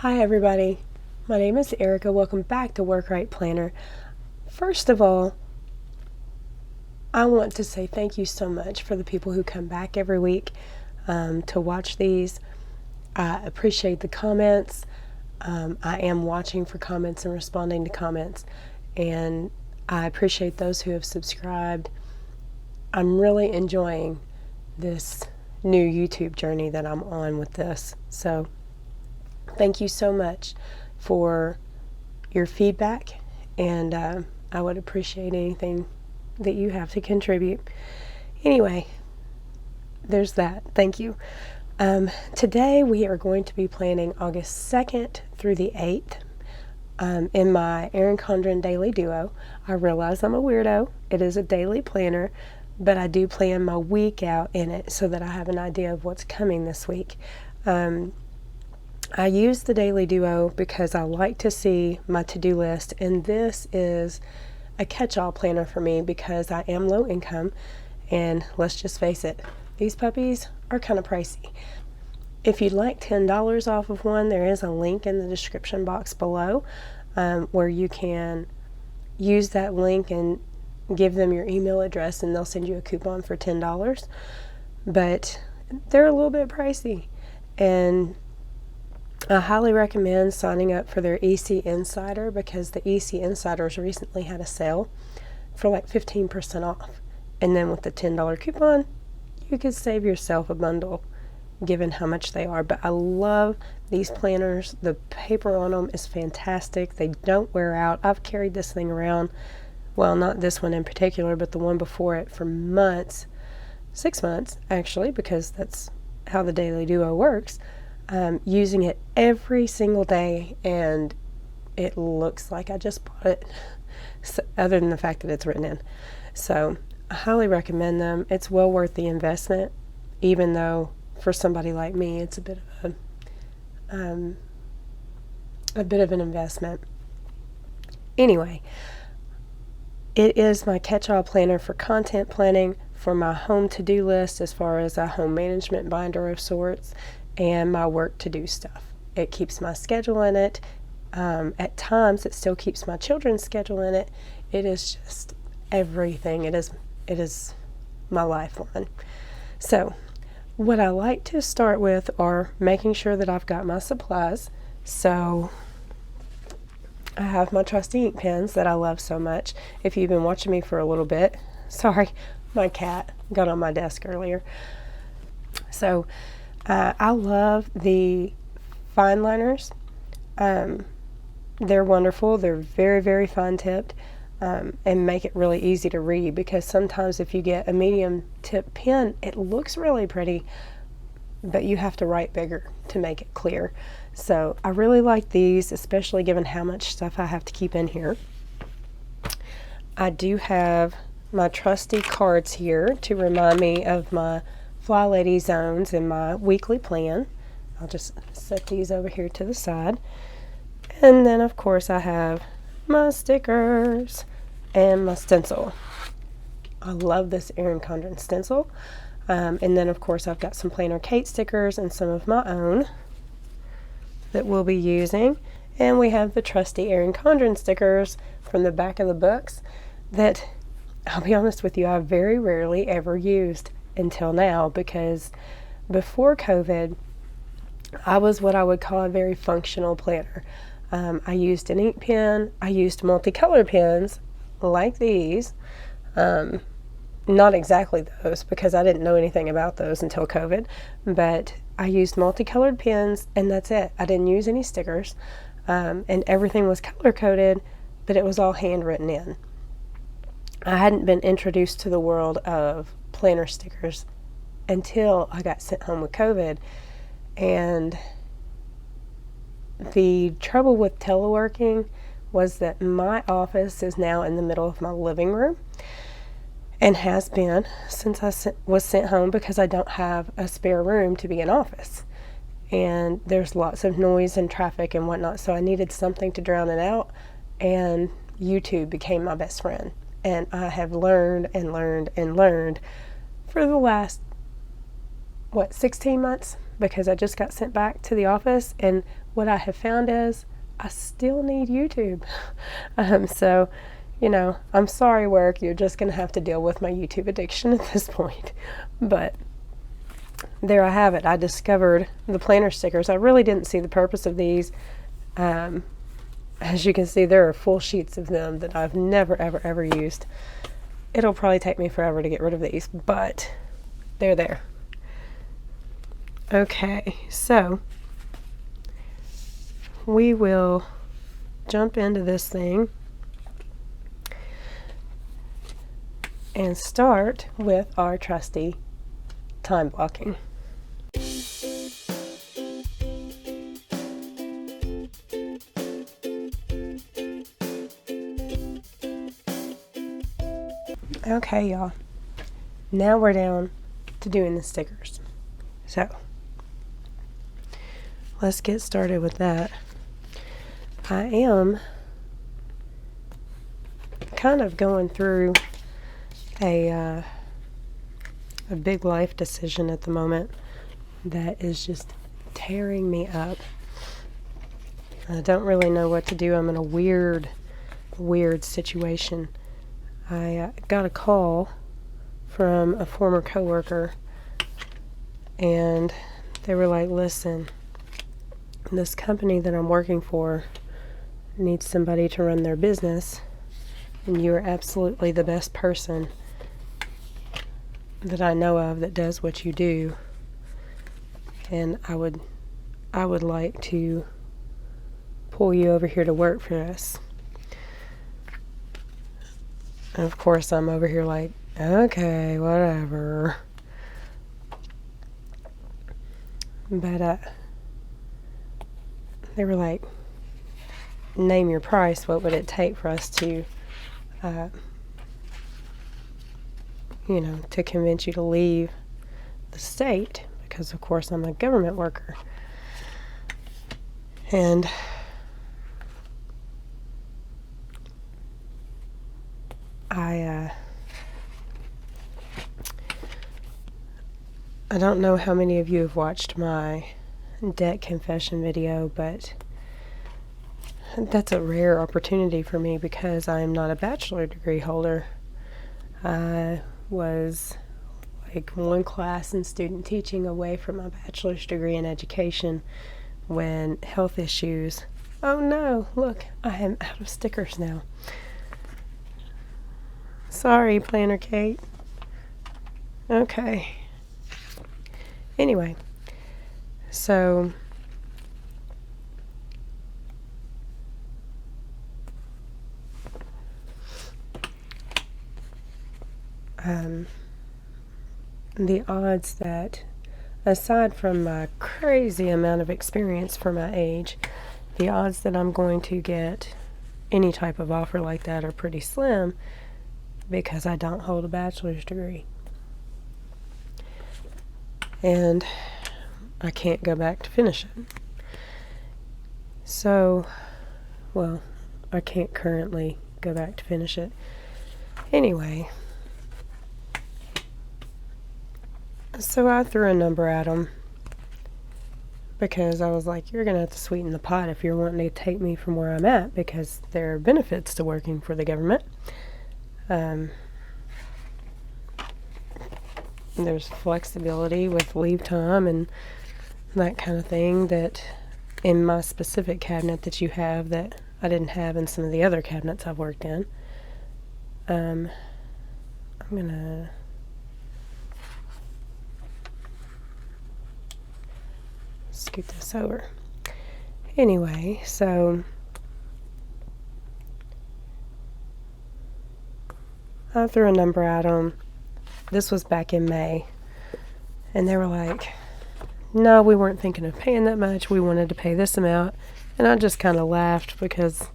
Hi everybody, my name is Erica. Welcome back to Work Right Planner. First of all, I want to say thank you so much for the people who come back every week to watch these. I appreciate the comments. I am watching for comments and responding to comments, and I appreciate those who have subscribed. I'm really enjoying this new YouTube journey that I'm on with this. So thank you so much for your feedback, and I would appreciate anything that you have to contribute. Anyway, there's that. Thank you. Today we are going to be planning August 2nd through the 8th in my Erin Condren Daily Duo. I realize I'm a weirdo. It is a daily planner, but I do plan my week out in it so that I have an idea of what's coming this week. I use the Daily Duo because I like to see my to-do list, and this is a catch-all planner for me because I am low income, and let's just face it, these puppies are kind of pricey. If you'd like $10 off of one, there is a link in the description box below where you can use that link and give them your email address and they'll send you a coupon for $10. But they're a little bit pricey, and I highly recommend signing up for their EC Insider because the EC Insiders recently had a sale for like 15% off. And then with the $10 coupon, you could save yourself a bundle given how much they are. But I love these planners. The paper on them is fantastic. They don't wear out. I've carried this thing around, well, not this one in particular, but the one before it for months, 6 months actually, because that's how the Daily Duo works. Using it every single day, and it looks like I just bought it, so, other than the fact that it's written in. So I highly recommend them. It's well worth the investment, even though for somebody like me it's a bit of an investment. Anyway, it is my catch-all planner for content planning, for my home to-do list as far as a home management binder of sorts, and my work to do stuff. It keeps my schedule in it. At times it still keeps my children's schedule in it. It is just everything. It is my lifeline. So what I like to start with are making sure that I've got my supplies. So I have my trusty ink pens that I love so much. If you've been watching me for a little bit, sorry, my cat got on my desk earlier. So I love the fine liners. They're wonderful. They're very, very fine tipped and make it really easy to read, because sometimes if you get a medium tip pen, it looks really pretty, but you have to write bigger to make it clear. So I really like these, especially given how much stuff I have to keep in here. I do have my trusty cards here to remind me of my Fly Lady zones in my weekly plan. I'll just set these over here to the side. And then of course I have my stickers and my stencil. I love this Erin Condren stencil. And then of course I've got some Planner Kate stickers and some of my own that we'll be using. And we have the trusty Erin Condren stickers from the back of the books that, I'll be honest with you, I very rarely ever used until now, because before COVID I was what I would call a very functional planner. I used an ink pen. I used multicolor pens like these. Not exactly those, because I didn't know anything about those until COVID, but I used multicolored pens, and that's it. I didn't use any stickers, and everything was color coded, but it was all handwritten in. I hadn't been introduced to the world of planner stickers until I got sent home with COVID. And the trouble with teleworking was that my office is now in the middle of my living room, and has been since I was sent home, because I don't have a spare room to be an office. And there's lots of noise and traffic and whatnot, so I needed something to drown it out, and YouTube became my best friend. And I have learned and learned and learned for the last, 16 months? because I just got sent back to the office, and what I have found is I still need YouTube. So, I'm sorry, work, you're just going to have to deal with my YouTube addiction at this point. But there I have it. I discovered the planner stickers. I really didn't see the purpose of these. As you can see, there are full sheets of them that I've never, ever, ever used. It'll probably take me forever to get rid of these, but they're there. Okay, so we will jump into this thing and start with our trusty time blocking. Okay, y'all. Now we're down to doing the stickers. So, let's get started with that. I am kind of going through a big life decision at the moment that is just tearing me up. I don't really know what to do. I'm in a weird situation. I got a call from a former coworker, and they were like, listen, this company that I'm working for needs somebody to run their business, and you are absolutely the best person that I know of that does what you do, and I would like to pull you over here to work for us. And of course, I'm over here like, okay, whatever. But they were like, name your price. What would it take for us to, to convince you to leave the state? Because, of course, I'm a government worker. And I don't know how many of you have watched my debt confession video, but that's a rare opportunity for me because I am not a bachelor degree holder. I was like one class in student teaching away from my bachelor's degree in education when health issues. Oh no, look, I am out of stickers now. Sorry, Planner Kate. Okay. Anyway, so the odds that, aside from my crazy amount of experience for my age, the odds that I'm going to get any type of offer like that are pretty slim because I don't hold a bachelor's degree. And I can't go back to finish it. So, well, I can't currently go back to finish it. Anyway, so I threw a number at them because I was like, you're going to have to sweeten the pot if you're wanting to take me from where I'm at, because there are benefits to working for the government. There's flexibility with leave time and that kind of thing that in my specific cabinet that you have that I didn't have in some of the other cabinets I've worked in. I'm gonna scoot this over. Anyway, so I threw a number at them. This was back in May, and they were like, no, we weren't thinking of paying that much. We wanted to pay this amount. And I just kind of laughed because,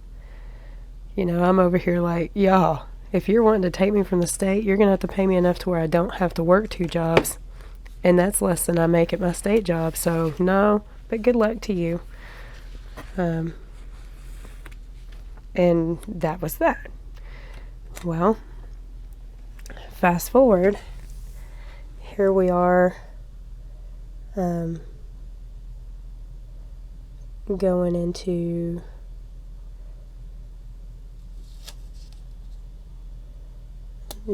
I'm over here like, y'all, if you're wanting to take me from the state, you're going to have to pay me enough to where I don't have to work 2 jobs. And that's less than I make at my state job. So, no, but good luck to you. And that was that. Well, fast forward, here we are going into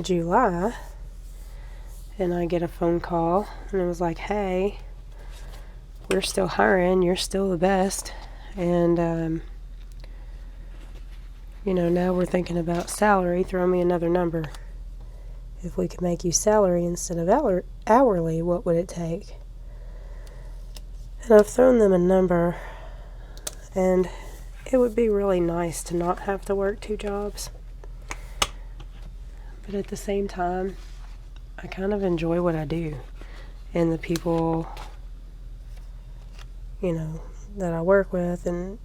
July, and I get a phone call, and it was like, hey, we're still hiring, you're still the best, and now we're thinking about salary, throw me another number. If we could make you salary instead of hourly, what would it take? And I've thrown them a number, and it would be really nice to not have to work 2 jobs. But at the same time, I kind of enjoy what I do. And the people, that I work with, and,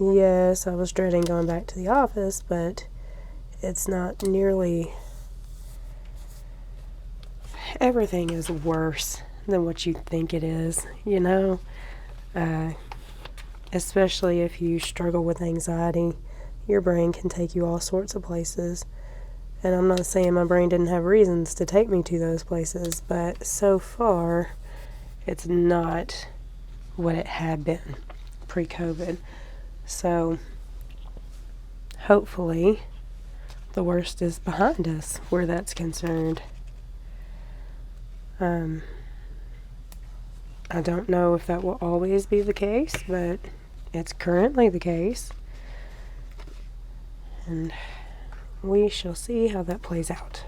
yes, I was dreading going back to the office, but it's not nearly... Everything is worse than what you think it is, especially if you struggle with anxiety. Your brain can take you all sorts of places. And I'm not saying my brain didn't have reasons to take me to those places, but so far, it's not what it had been pre-COVID. So, hopefully, the worst is behind us where that's concerned. I don't know if that will always be the case, but it's currently the case. And we shall see how that plays out.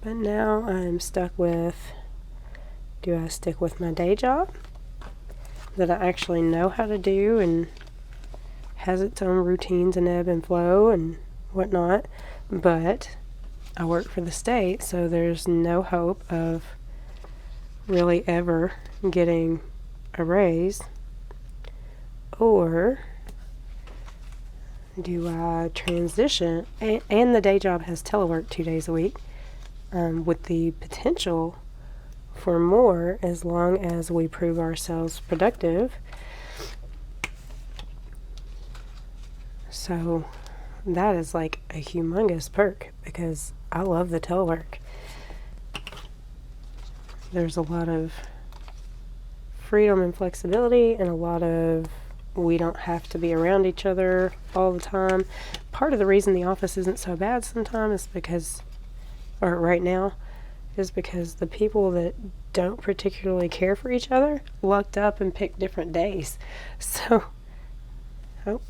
But now I'm stuck with, do I stick with my day job that I actually know how to do and has its own routines and ebb and flow and whatnot, but I work for the state, so there's no hope of really ever getting a raise? Or do I transition? And the day job has telework 2 days a week, with the potential for more as long as we prove ourselves productive. So that is like a humongous perk because I love the telework. There's a lot of freedom and flexibility and a lot of we don't have to be around each other all the time. Part of the reason the office isn't so bad sometimes is because, or right now, is because the people that don't particularly care for each other lucked up and picked different days. So,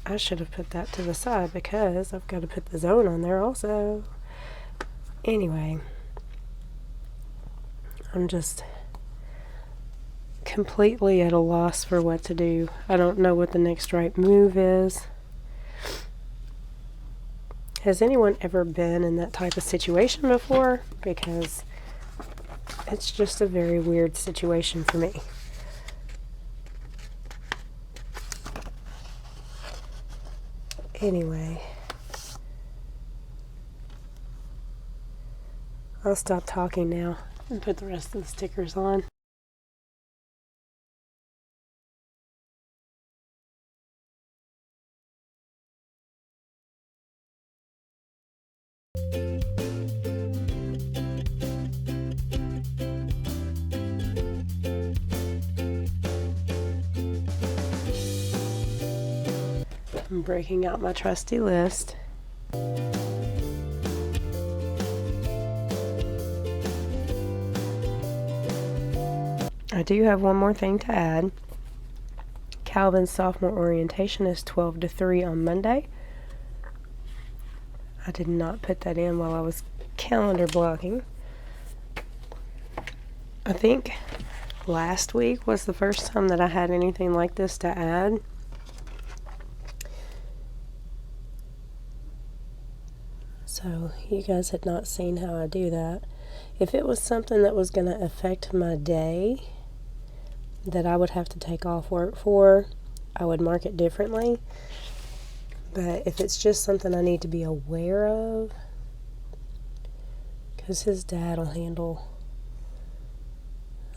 I should have put that to the side because I've got to put the zone on there also. Anyway, I'm just completely at a loss for what to do. I don't know what the next right move is. Has anyone ever been in that type of situation before? Because it's just a very weird situation for me. Anyway, I'll stop talking now and put the rest of the stickers on. I'm breaking out my trusty list. I do have one more thing to add. Calvin's sophomore orientation is 12 to 3 on Monday. I did not put that in while I was calendar blocking. I think last week was the first time that I had anything like this to add. So you guys had not seen how I do that. If it was something that was going to affect my day that I would have to take off work for, I would mark it differently. But if it's just something I need to be aware of, because his dad will handle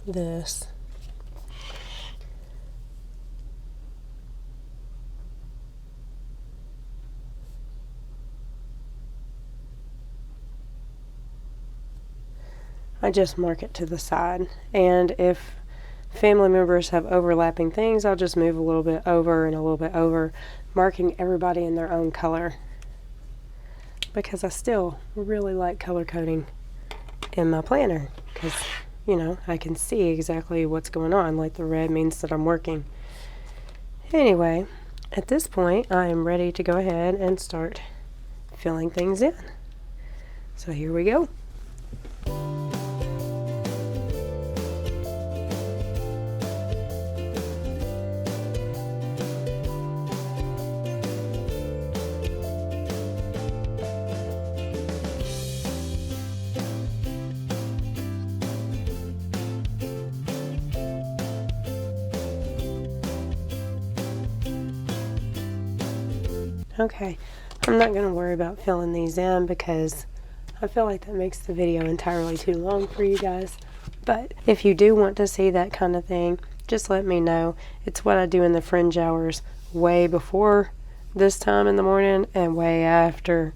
this. I just mark it to the side. And if family members have overlapping things, I'll just move a little bit over and a little bit over, marking everybody in their own color, because I still really like color coding in my planner, because, you know, I can see exactly what's going on. Like the red means that I'm working. Anyway, at this point, I am ready to go ahead and start filling things in. So here we go. Okay, I'm not going to worry about filling these in because I feel like that makes the video entirely too long for you guys. But if you do want to see that kind of thing, just let me know. It's what I do in the fringe hours way before this time in the morning and way after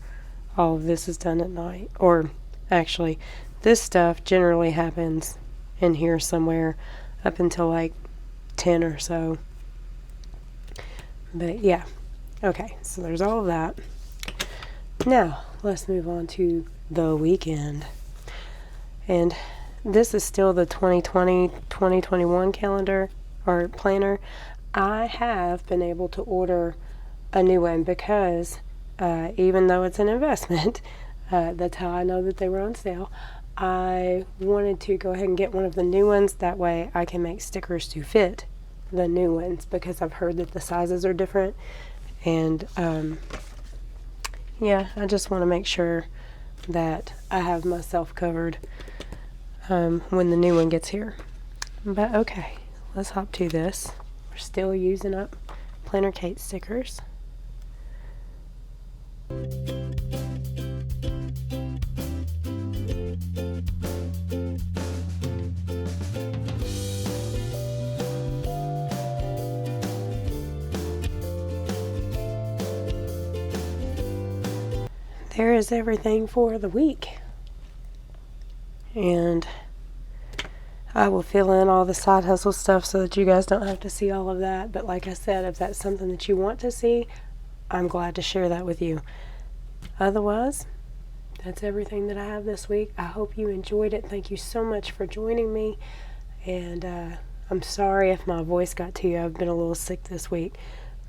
all of this is done at night. Or actually, this stuff generally happens in here somewhere up until like 10 or so. But yeah. Okay, so there's all of that. Now, let's move on to the weekend. And this is still the 2020-2021 calendar or planner. I have been able to order a new one because even though it's an investment, that's how I know that they were on sale. I wanted to go ahead and get one of the new ones. That way I can make stickers to fit the new ones, because I've heard that the sizes are different. And yeah, I just want to make sure that I have myself covered when the new one gets here. But okay, let's hop to this. We're still using up Planner Kate stickers. There is everything for the week. And I will fill in all the side hustle stuff so that you guys don't have to see all of that. But like I said, if that's something that you want to see, I'm glad to share that with you. Otherwise, that's everything that I have this week. I hope you enjoyed it. Thank you so much for joining me. And I'm sorry if my voice got to you. I've been a little sick this week.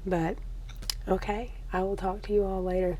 But okay, I will talk to you all later.